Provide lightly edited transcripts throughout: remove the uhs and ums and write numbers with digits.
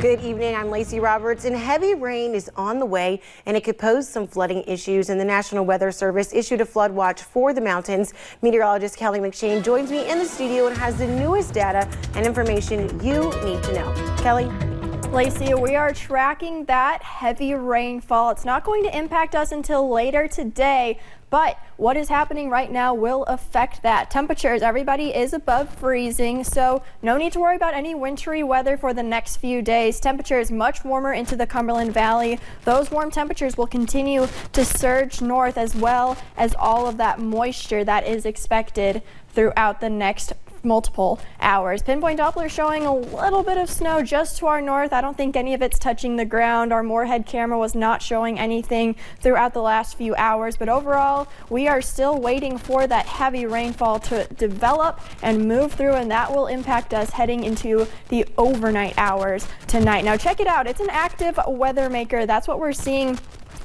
Good evening, I'm Lacey Roberts, and heavy rain is on the way and it could pose some flooding issues, and the National Weather Service issued a flood watch for the mountains. Meteorologist Kelly McShane joins me in the studio and has the newest data and information you need to know. Kelly? Lacey, we are tracking that heavy rainfall. It's not going to impact us until later today, but what is happening right now will affect that. Temperatures, everybody is above freezing, so no need to worry about any wintry weather for the next few days. Temperatures much warmer into the Cumberland Valley. Those warm temperatures will continue to surge north, as well as all of that moisture that is expected throughout the next multiple hours. Pinpoint Doppler showing a little bit of snow just to our north. I don't think any of it's touching the ground. Our Moorhead camera was not showing anything throughout the last few hours, but overall we are still waiting for that heavy rainfall to develop and move through, and that will impact us heading into the overnight hours tonight. Now check it out, it's an active weather maker. That's what we're seeing.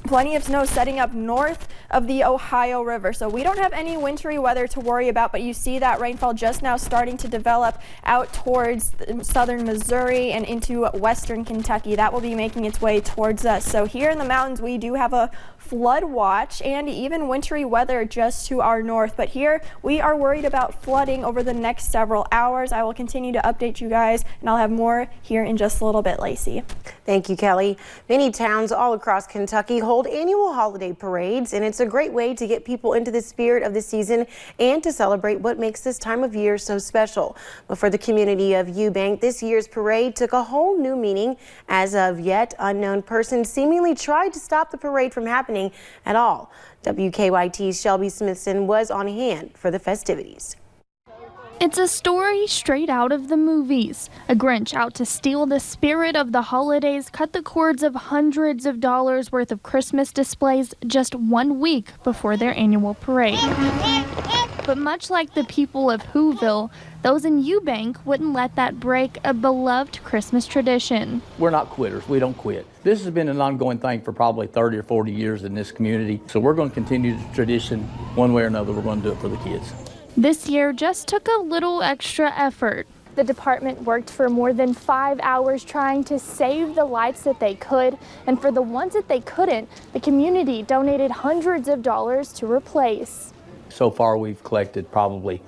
Plenty of snow setting up north of the Ohio River, so we don't have any wintry weather to worry about, but you see that rainfall just now starting to develop out towards southern Missouri and into western Kentucky. That will be making its way towards us. So here in the mountains we do have a flood watch and even wintry weather just to our north, but here we are worried about flooding over the next several hours. I will continue to update you guys, and I'll have more here in just a little bit. Lacey. Thank you, Kelly. Many towns all across Kentucky hold annual holiday parades, and it's a great way to get people into the spirit of the season and to celebrate what makes this time of year so special. But for the community of Eubank, this year's parade took a whole new meaning as of yet unknown person seemingly tried to stop the parade from happening at all. WKYT's Shelby Smithson was on hand for the festivities. It's a story straight out of the movies. A Grinch out to steal the spirit of the holidays cut the cords of hundreds of dollars worth of Christmas displays just 1 week before their annual parade. But much like the people of Whoville, those in Eubank wouldn't let that break a beloved Christmas tradition. We're not quitters. We don't quit. This has been an ongoing thing for probably 30 or 40 years in this community. So we're going to continue the tradition one way or another. We're going to do it for the kids. This year just took a little extra effort. The department worked for more than 5 hours trying to save the lights that they could, and for the ones that they couldn't, the community donated hundreds of dollars to replace. So far we've collected probably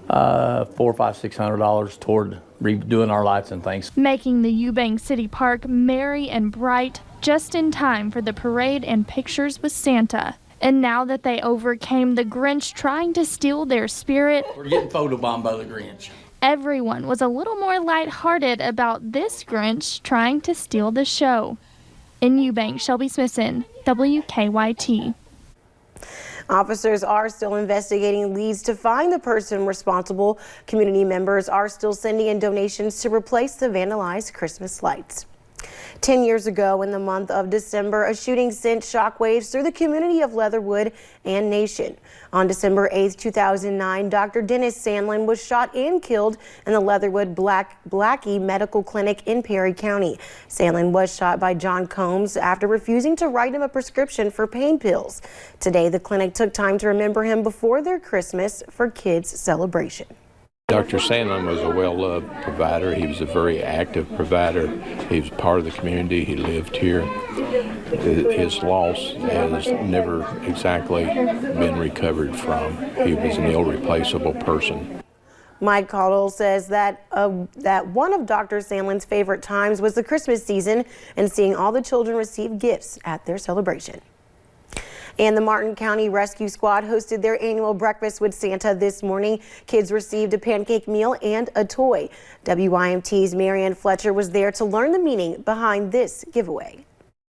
$400, $500, $600 toward redoing our lights and things. Making the Eubank City Park merry and bright just in time for the parade and pictures with Santa. And now that they overcame the Grinch trying to steal their spirit, we're getting photobombed by the Grinch. Everyone was a little more lighthearted about this Grinch trying to steal the show. In Eubank, Shelby Smithson, WKYT. Officers are still investigating leads to find the person responsible. Community members are still sending in donations to replace the vandalized Christmas lights. 10 years ago in the month of December, a shooting sent shockwaves through the community of Leatherwood and Nation. On December 8, 2009, Dr. Dennis Sandlin was shot and killed in the Leatherwood Blackie Medical Clinic in Perry County. Sandlin was shot by John Combs after refusing to write him a prescription for pain pills. Today, the clinic took time to remember him before their Christmas for Kids celebration. Dr. Sandlin was a well-loved provider. He was a very active provider. He was part of the community. He lived here. His loss has never exactly been recovered from. He was an irreplaceable person. Mike Caudle says that one of Dr. Sandlin's favorite times was the Christmas season and seeing all the children receive gifts at their celebration. And the Martin County Rescue Squad hosted their annual breakfast with Santa this morning. Kids received a pancake meal and a toy. WYMT's Marianne Fletcher was there to learn the meaning behind this giveaway.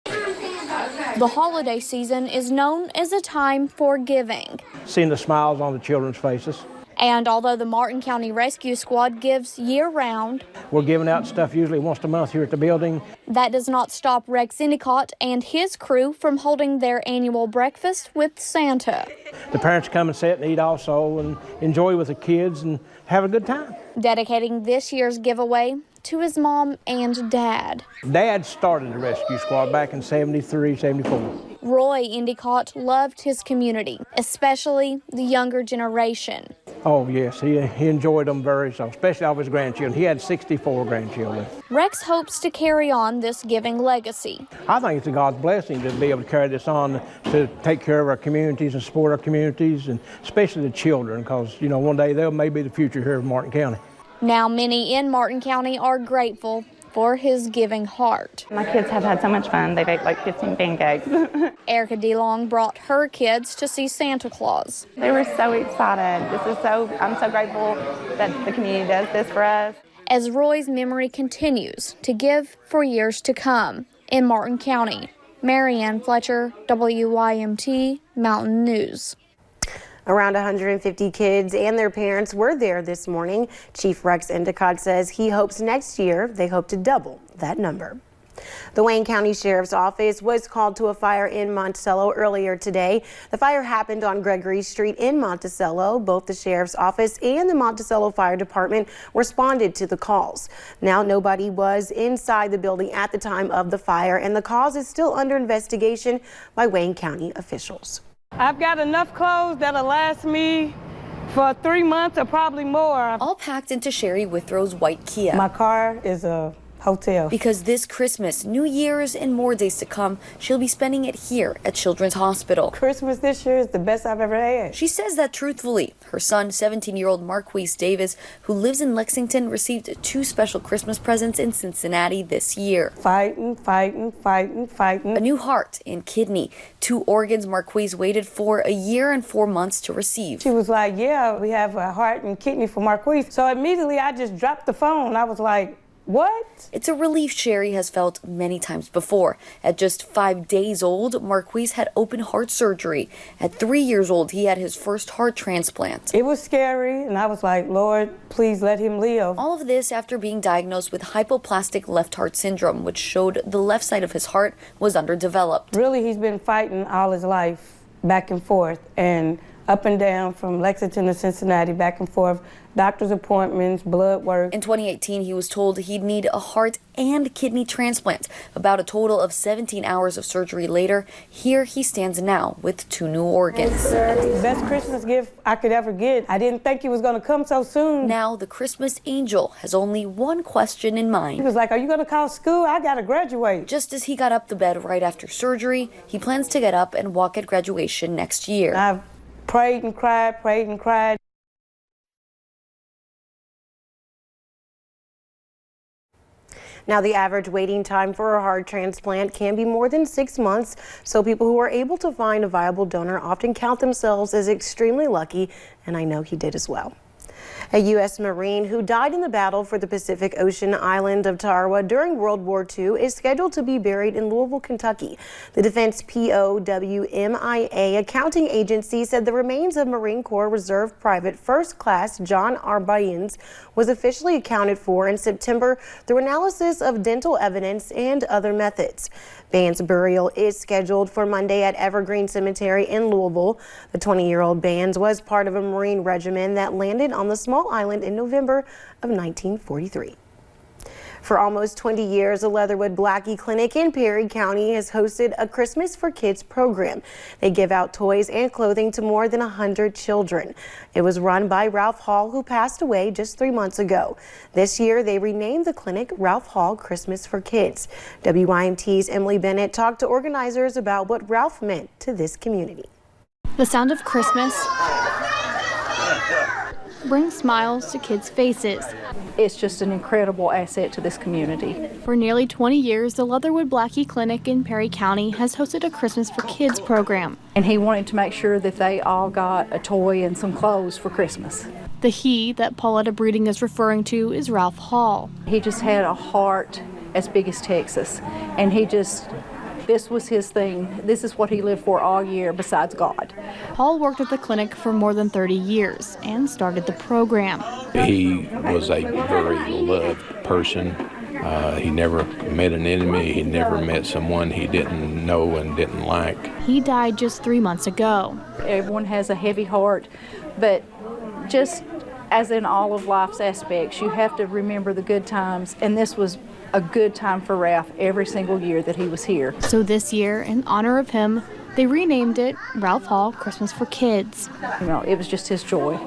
The holiday season is known as a time for giving. Seeing the smiles on the children's faces. And although the Martin County Rescue Squad gives year-round, we're giving out stuff usually once a month here at the building. That does not stop Rex Endicott and his crew from holding their annual breakfast with Santa. The parents come and sit and eat also and enjoy with the kids and have a good time. Dedicating this year's giveaway to his mom and dad. Dad started the rescue squad back in 73, 74. Roy Endicott loved his community, especially the younger generation. Oh, yes, he enjoyed them very so, especially all of his grandchildren. He had 64 grandchildren. Rex hopes to carry on this giving legacy. I think it's a God's blessing to be able to carry this on, to take care of our communities and support our communities, and especially the children, because, you know, one day they may be the future here in Martin County. Now many in Martin County are grateful for his giving heart. My kids have had so much fun. They've ate like 15 pancakes. Erica DeLong brought her kids to see Santa Claus. They were so excited. I'm so grateful that the community does this for us. As Roy's memory continues to give for years to come in Martin County. Marianne Fletcher, WYMT Mountain News. Around 150 kids and their parents were there this morning. Chief Rex Endicott says he hopes next year they hope to double that number. The Wayne County Sheriff's Office was called to a fire in Monticello earlier today. The fire happened on Gregory Street in Monticello. Both the Sheriff's Office and the Monticello Fire Department responded to the calls. Now, nobody was inside the building at the time of the fire, and the cause is still under investigation by Wayne County officials. I've got enough clothes that'll last me for 3 months or probably more. All packed into Sherry Withrow's white Kia. My car is a hotel. Because this Christmas, New Year's, and more days to come, she'll be spending it here at Children's Hospital. Christmas this year is the best I've ever had. She says that truthfully. Her son, 17-year-old Marquise Davis, who lives in Lexington, received 2 special Christmas presents in Cincinnati this year. Fighting. A new heart and kidney, 2 organs Marquise waited for 1 year and 4 months to receive. She was like, yeah, we have a heart and kidney for Marquise. So immediately I just dropped the phone. I was like, what? It's a relief Sherry has felt many times before. At just 5 days old, Marquise had open heart surgery. At 3 years old, he had his first heart transplant. It was scary, and I was like, Lord, please let him live. All of this after being diagnosed with hypoplastic left heart syndrome, which showed the left side of his heart was underdeveloped. Really, he's been fighting all his life, back and forth, and up and down from Lexington to Cincinnati, back and forth, doctor's appointments, blood work. In 2018, he was told he'd need a heart and kidney transplant. About a total of 17 hours of surgery later, here he stands now with 2 new organs. Best Christmas gift I could ever get. I didn't think he was going to come so soon. Now, the Christmas angel has only one question in mind. He was like, are you going to call school? I got to graduate. Just as he got up the bed right after surgery, he plans to get up and walk at graduation next year. I've prayed and cried. Now, the average waiting time for a heart transplant can be more than 6 months, so people who are able to find a viable donor often count themselves as extremely lucky, and I know he did as well. A U.S. Marine who died in the battle for the Pacific Ocean island of Tarawa during World War II is scheduled to be buried in Louisville, Kentucky. The Defense POWMIA accounting agency said the remains of Marine Corps Reserve Private First Class John R. Byens was officially accounted for in September through analysis of dental evidence and other methods. Byens' burial is scheduled for Monday at Evergreen Cemetery in Louisville. The 20-year-old Byens was part of a Marine regiment that landed on the small island in November of 1943. For almost 20 years, the Leatherwood Blackie Clinic in Perry County has hosted a Christmas for Kids program. They give out toys and clothing to more than 100 children. It was run by Ralph Hall, who passed away just 3 months ago. This year, they renamed the clinic Ralph Hall Christmas for Kids. WYMT's Emily Bennett talked to organizers about what Ralph meant to this community. The sound of Christmas brings smiles to kids' faces. It's just an incredible asset to this community. For nearly 20 years, the Leatherwood Blackie Clinic in Perry County has hosted a Christmas for Kids program. And he wanted to make sure that they all got a toy and some clothes for Christmas. The he that Pauletta Breeding is referring to is Ralph Hall. He just had a heart as big as Texas. And this was his thing. This is what he lived for all year besides God. Paul worked at the clinic for more than 30 years and started the program. He was a very loved person. He never met an enemy. He never met someone he didn't know and didn't like. He died just 3 months ago. Everyone has a heavy heart, but just as in all of life's aspects, you have to remember the good times, and this was a good time for Ralph every single year that he was here. So this year, in honor of him, they renamed it Ralph Hall Christmas for Kids. You know, it was just his joy.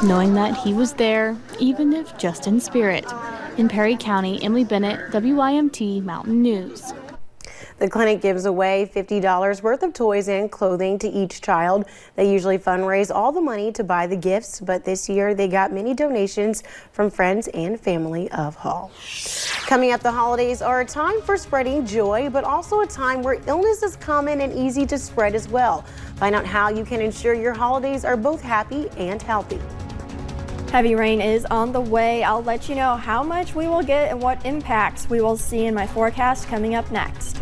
knowing that he was there, even if just in spirit. In Perry County, Emily Bennett, WYMT Mountain News. The clinic gives away $50 worth of toys and clothing to each child. They usually fundraise all the money to buy the gifts, but this year they got many donations from friends and family of Hall. Coming up, the holidays are a time for spreading joy, but also a time where illness is common and easy to spread as well. Find out how you can ensure your holidays are both happy and healthy. Heavy rain is on the way. I'll let you know how much we will get and what impacts we will see in my forecast coming up next.